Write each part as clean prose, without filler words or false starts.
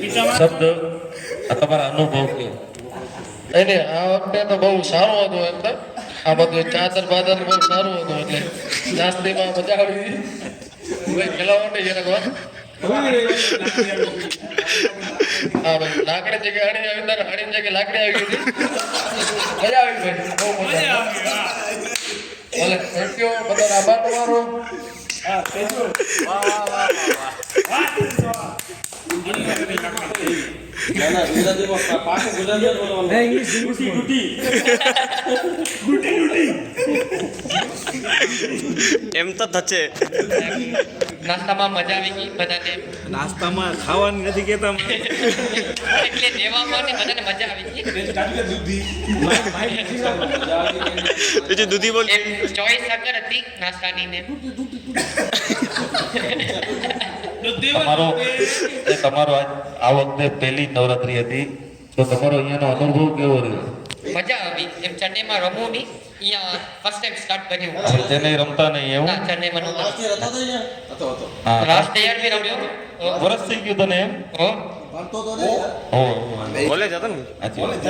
શબ્દ તમારા અનુભવ કે એને આ વખતે તો બહુ સારું હતું એમ તો આ બધું ચાદર બાદર બહુ સારું હતું એટલે જાસ્તીમાં મજા આવી હતી ભાઈ ખેલાવવા નહીં જરાક વાર હા ભાઈ લાકડી જગ્યાએ હાડી આવી ત્યારે હાડી જગ્યાએ લાકડી આવી ગઈ મજા આવી ભાઈ બહુ મજા આવી ભલે થેન્ક યુ બધાને આભાર તમારો એમ તો થશે નાસ્તામાં મજા આવી ગઈ બધાને નાસ્તામાં ખાવાની નથી કેતા એટલે દેવામાં ને બધાને મજા આવી ગઈ બીજું દૂધી બોલ એમ ચોઈસ અગર હતી નાસ્તાની ને તમારો આ વખતે પહેલી નવરાત્રી હતી તો તમારો અહીંયાનો અનુભવ કેવો રહ્યો મજા આવી એમ ચેન્નઈમાં રમવું નહીં અહીંયા ફર્સ્ટ ટાઈમ સ્ટાર્ટ કર્યું આપણે ચેન્નઈ રમતા નહીં એવું ના ચેન્નઈમાં નહોતા હા લાસ્ટ યર બી રમ્યો વર્ષ થઈ ગયું તને એમ હો કોલેજ હતો ને સાચી વાત.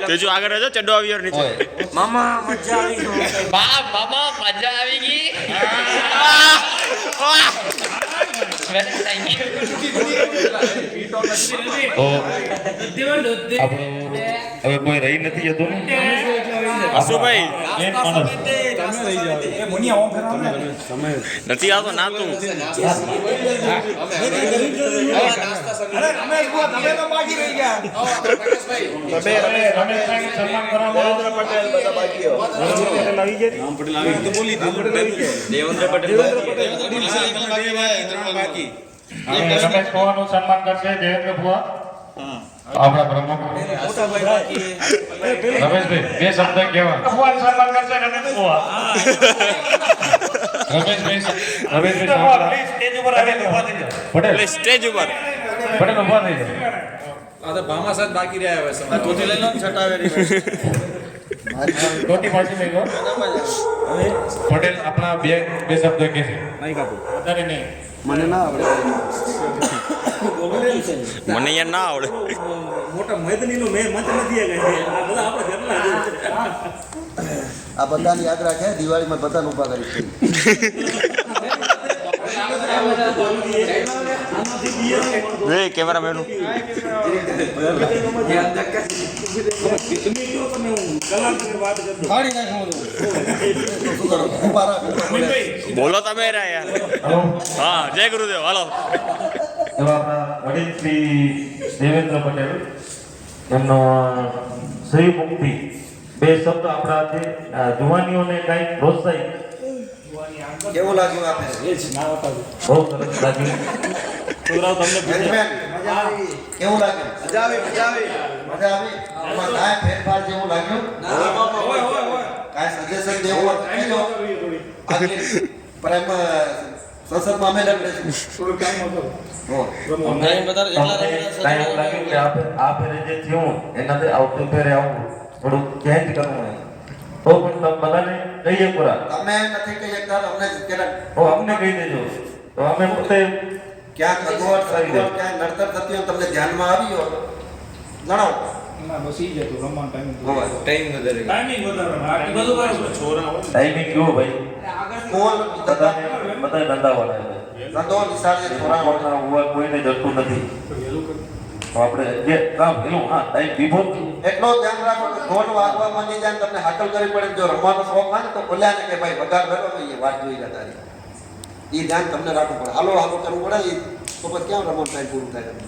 તેજુ આગળ રહેજો ચડ્ડો આવી નીચે મામા મજા આવી ગઈ બા મામા મજા આવી ગઈ તો આપણું હવે કોઈ રહી નથી જતું ને આશુભાઈ એક માણસ નથી આવતો ના તું રમેશ ભુવાનું સન્માન કરશે દેવેન્દ્ર ભુવા આપણા પ્રમુખ રમેશભાઈ બે શબ્દ કહેવા ભુવાનું સન્માન કરશે રમેશ ભુવા રમેશભાઈ સ્ટેજ ઉપર આવીને ઊભા થઈ જાઓ પટેલ સ્ટેજ ઉપર પટેલ ઊભા થઈ જાઓ આ તો ભામા સાથ બાકી રહ્યા હવે સમય ટોટી લઈ લો ને છટાવેરી ટોટી પાછી લઈ લો પટેલ આપણા બે શબ્દ કહેશે નહીં કાપો વધારે નહીં મને ના આવડે મને યાર ના આવડે મોટા મૈદાનીનું મેં મત નથી આ બધા આપણે ઘરના આ બધાની યાદ રાખે દિવાળીમાં બધાને ઊભા કરી રે કેમેરામેન બોલો તમે રા યાર હા જય ગુરુદેવ હાલો એવા આપણા વડીલ શ્રી દેવેન્દ્ર પટેલ એમનો સહી મુક્તિ બે શબ્દ આપણા જે જુવાનીઓને કંઈક પ્રોત્સાહિત કેવું લાગ્યું આપને બહુ સરસ લાગ્યું છોકરાઓ તમને મેનેજમેન્ટ કેવું લાગ્યું મજા આવી એમાં કાંઈ ફેરફાર જેવું લાગ્યું કાંઈ સજેશન દેવું હોય તો કહેજો. આગળ પ્રેમ સંસદમાં અમે લડે થોડું કામ ટાઈમ લાગ્યું કે આ ફેરે જે થયું એનાથી આવતી ફેરે આવું થોડુંક ચેન્જ કરવું તો પણ તમે બધાને કહીએ પૂરા તમે નથી કહી શકતા તો અમને કેટલાક તો અમને કહી દેજો તો અમે પોતે ક્યાંક અગવડ ક્યાંક નડતર થતી હોય તમને ધ્યાનમાં આવી હોય જણાવો. ટાઈમિંગ કેવો ભાઈ કોલ બધાને બધા ધંધાવાળા છે ધંધો નિશાળે છોકરાઓના ઉવા કોઈને જતું નથી તો આપણે જે કામ પેલું હા ટાઈમ બિફોર એટલો ધ્યાન રાખો કે ઢોલ વાગવા માંડી જાય ને તમને હાકલ કરવી પડે. જો રમવાનો શોખ હોય ને તો બોલ્યા ને કે ભાઈ વગાડ કરો તો એ વાત જોઈ રહ્યા તારી એ ધ્યાન તમને રાખવું પડે. હાલો હાલો કરવું પડે એ તો પછી ક્યાં રમવાનું ટાઈમ પૂરું થાય તમને.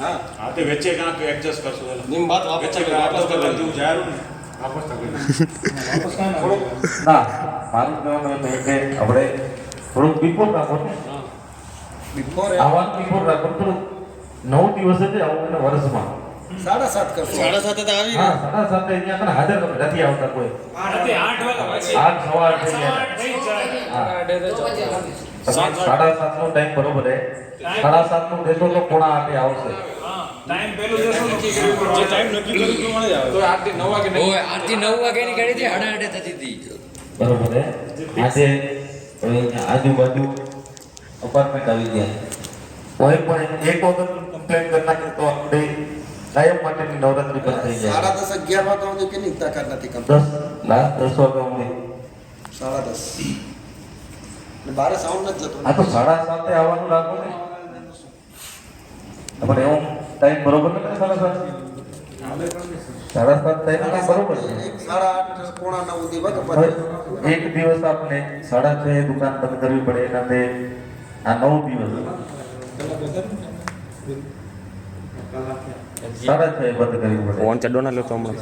હા હા તે વચ્ચે કાંક એડજસ્ટ કરશો નિમ વાત વાપસ વાપસ કરવા જેવું જાયરું ને વાપસ થોડુંક ના મારું કહેવાનું એમ છે કે આપણે થોડુંક બિફોર રાખો ને બિફોર આવવાનું બિફોર રાખો થોડુંક 9 દિવસ જ આવું એને વર્ષમાં 7:30 કરશો. 7:30 અહીંયા પણ હાજર નથી આવતા કોઈ 8 સવા 8 થઈ ગયા 7:30 નો ટાઈમ બરોબર છે 7:30 નું દેશો તો પોણા 8 આવશે ટાઈમ પેલું જે ટાઈમ નક્કી કર્યું તો મળે આવે તો 8 થી 9 વાગે ઓય 8 થી 9 વાગ્યાની ગાડી થી 8:30 થતી હતી બરોબર હે આજે આજુબાજુ અપાર્ટમેન્ટ આવી ગયા કોઈ પણ એક વખત કમ્પ્લેન કરી નાખે તો આપણે કાયમ માટેની નવરાત્રી બંધ થઈ જાય 10:30 11 વાગ્યા સુધી કેની તાકાત નથી કમ 10 વાગ્યા સુધી 10:30 ને બારે સાઉન્ડ નથી જતો આ તો 7:30 આવવાનું રાખો ને આપણે એવો ટાઈમ બરોબર નથી 7:30 ટાઈમ બરોબર છે 8:30 પોણા 9 સુધી વગર એક દિવસ આપણે 6:30 દુકાન બંધ કરવી પડે એનાથી આ 9 દિવસ 6:30 બંધ કરવી પડે ફોન ચડો ના લો તો હમણાં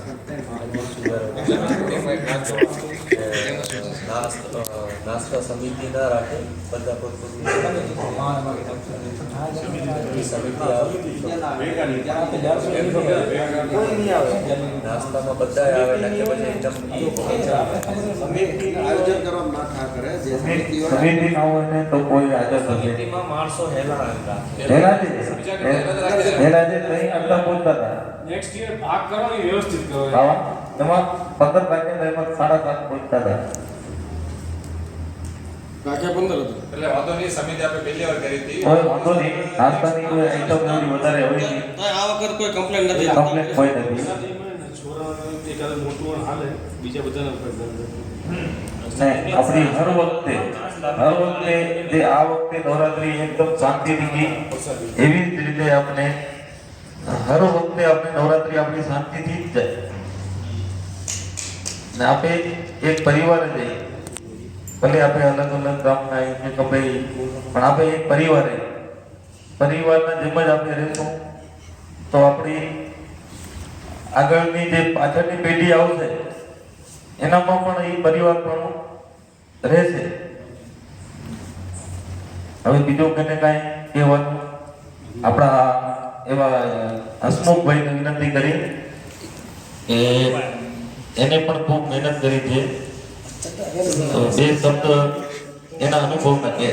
નાસ્તા સમિતિ ના રાખે બધા નાસ્તામાં બધા આવે આયોજન કરવા ના થા કરે જે સમિતિ સમિતિ ના હોય ને તો કોઈ હાજર નથી સમિતિમાં માણસો હેલા હેલા જે કઈ આટલા બોલતા હતા નેક્સ્ટ યર ભાગ કરવાની વ્યવસ્થિત કરો આવા એમાં 15 વાગ્યા એમાં 7:30 બોલતા હતા ભાગ્યા 15 હતું એટલે વાંધો નહીં સમિતિ આપણે પહેલી વાર કરી હતી કોઈ વાંધો નહીં નાસ્તાની કોઈ આઈટમ એવડી વધારે હોય નહીં આ વખત કોઈ કમ્પ્લેન નથી કમ્પ્લેટ કોઈ નથી છોરાનું એકાદ મોટું હાલે બીજા બધાને ને આપણી હર વખતે જે આ વખતે નવરાત્રી એકદમ શાંતિથી ગઈ એવી જ રીતે આપણે હર વખતે આપણે નવરાત્રી આપણી શાંતિથી જ જાય ને આપણે એક પરિવાર જ છીએ ભલે આપણે અલગ અલગ ગામના કે ભાઈ પણ આપણે એક પરિવારના જેમ જ આપણે રહીશું તો આપણી આગળની જે પાછળની પેઢી આવશે એનામાં પણ એ પરિવાર પણ રહેશે હવે બીજું કને કાંઈ કહેવાનું આપણા એવા હસમુખભાઈને વિનંતી કરી કે એને પણ ખૂબ મહેનત કરી છે તો બે શબ્દ એના અનુભવના કહે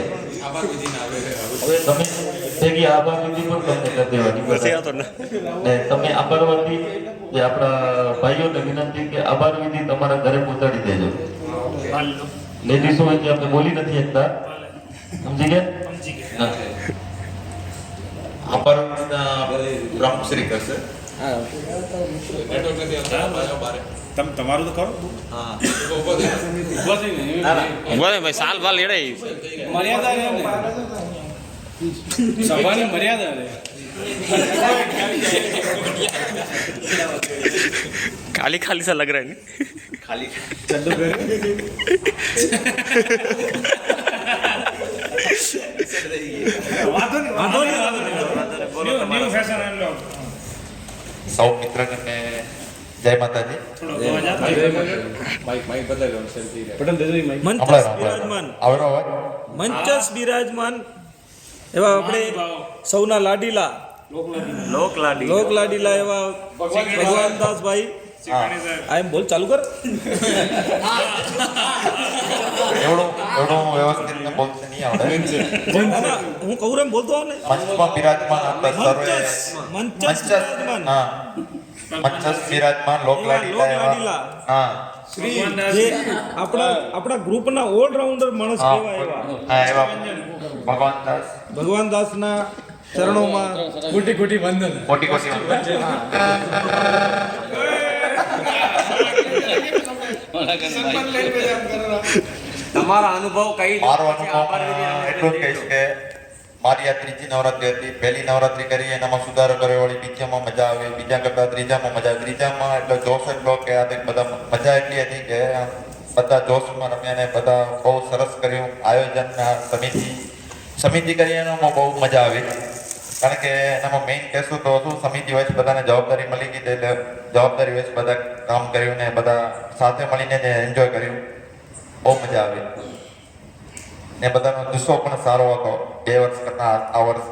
હવે તમે ભેગી આભાર વિધિ પણ તમને કરી દેવાની ને તમે આભાર વિધિ જે આપણા ભાઈઓને વિનંતી કે આભાર વિધિ તમારા ઘરે પહોંચાડી દેજો લેડીઝો હોય જે આપણે બોલી નથી શકતા સમજી ગયા આભાર બ્રહ્મશ્રી કરશે તમારું તો કરો ઉભો થઈને બોલે ભાઈ સાલ બાલ એડે મર્યાદા રહે ને સભાની મર્યાદા રહે खाली खाली सा लग रहा है नहीं ખાલી સૌ મિત્રને જય માતાજી માઈક બદલાયો સેલ્ફી પટેલ દેજો માઈક મંચસ બિરાજમાન આવરો અવાજ મંચસ બિરાજમાન એવા આપણે સૌના લાડીલા લોક લાડીલા એવા ભગવાનદાસભાઈ આ એમ બોલ ચાલુ કર એવડું વ્યવસ્થિત ને બોલશે નહીં આવડે હું કહું એમ બોલતો આવ ને મંચમાં બિરાજમાન આપણા સર્વે મંચસ બિરાજમાન હા મંચસ બિરાજમાન લોકલાડીલા લોકલાડીલા. હા જે આપણા ગ્રુપના ઓલરાઉન્ડર માણસ કહેવાય એવા હા એવા ભગવાનદાસ ભગવાનદાસના ચરણોમાં કોટી કોટી વંદન કોટી કોટી તમારા અનુભવ કઈ મારો અનુભવ એટલું જ કહીશ કે મારી આ ત્રીજી નવરાત્રી હતી પહેલી નવરાત્રી કરી એનામાં સુધારો કર્યો વળી બીજામાં મજા આવી બીજા કરતા ત્રીજામાં મજા આવી ત્રીજામાં એટલો જોશ એટલો કે આ બધા મજા એટલી હતી કે બધા જોશમાં રમ્યા ને બધા બહુ સરસ કર્યું આયોજન સમિતિ કરી એનામાં બહુ મજા આવી કારણ કે એનામાં મેઇન કહેશું તો શું સમિતિ હોય છે બધાને જવાબદારી મળી ગઈ એટલે જવાબદારી હોય છે બધા કામ કર્યું ને બધા સાથે મળીને જે એન્જોય કર્યું બહુ મજા આવી ને બધાનો જુસ્સો પણ સારો હતો 2 વર્ષ કરતા આ વર્ષ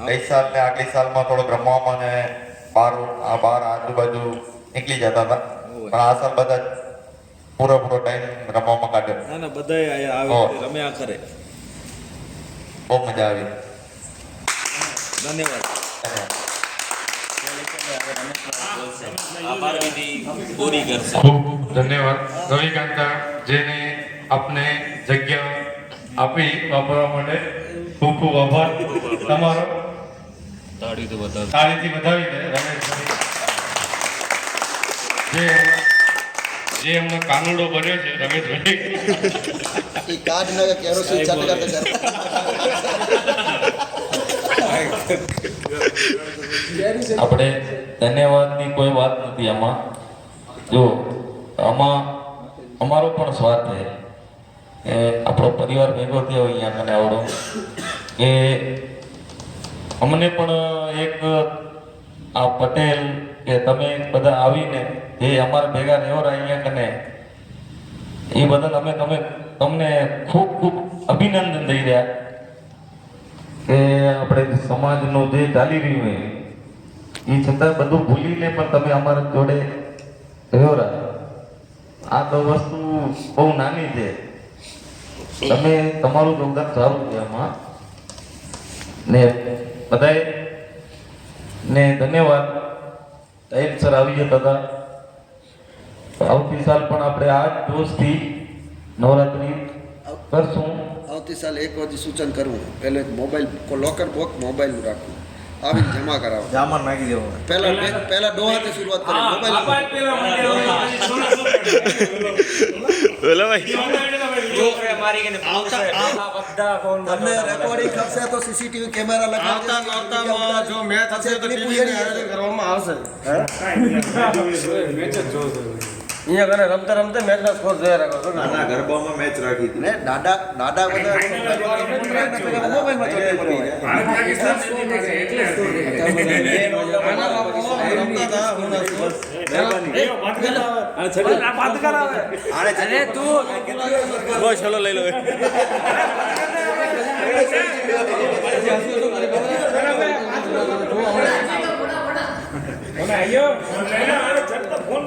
ગઈ સાલ ને આગલી સાલમાં થોડોક રમવામાં ને બહાર આજુબાજુ નીકળી જતા હતા પણ આ સાલ બધા પૂરો ટાઈમ રમવામાં કાઢ્યો ના ના બધાય આવે રમ્યા કરે બહુ મજા આવી ધન્યવાદ આભાર વિધિ પૂરી કરશે ખૂબ ધન્યવાદ રવિકાંતા જેને આપને જગ્યા આપી વાપરવા માટે ખૂબ ખૂબ આભાર તમારો. તાળીથી વધાવીને રમેશભાઈ જે એમનો કાનુડો બન્યો છે રમેશભાઈ એ કાર્ડ ને કેરોસીન છટકાતે આપણે ધન્યવાદની કોઈ વાત નથી આમાં. જો આમાં અમારો પણ સ્વાર્થ છે કે આપણો પરિવાર ભેગો થયો અહીંયા મને આવડો કે અમને પણ એક આ પટેલ કે તમે બધા આવીને જે અમારા ભેગા રહેવા અહીંયા કને એ બદલ અમે તમને ખૂબ ખૂબ અભિનંદન દઈ રહ્યા કે આપણે સમાજનું જે ચાલી રહ્યું હોય એ છતાં બધું ભૂલીને પણ તમે અમારા જોડે રહ્યો રહ્યા. આ તો વસ્તુ બહુ નાની છે. તમે તમારું યોગદાન સારું છે આમાં ને બધાએ ને ધન્યવાદ. ટાઈમસર આવી જતા હતા. આવતી સાલ પણ આપણે આ જ જોશથી નવરાત્રી કરશું. આવતી સાલ એક વખત સૂચન કરવું, પહેલે મોબાઈલ લોકર બોક્સ મોબાઈલ રાખવું, આવી જમા કરાવો, જામર નાખી દેવો. પહેલા ડોહાથી શરૂઆત કરી, મોબાઈલ બોલો ભાઈ તમને રેકોર્ડિંગ ખપશે તો સીસીટીવી કેમેરા લગાવતા જો મેચ હશે તો ટીવીનું આયોજન કરવામાં આવશે. અહીંયા ઘરે રમતા રમતા મેચ ના સ્કોર જોયા રાખો. નાના ગરબામાં મેચ રાખી હતી ને દાદા બધા મોબાઈલમાં ચોટી પડી બસ ચલો લઈ લો. ફોન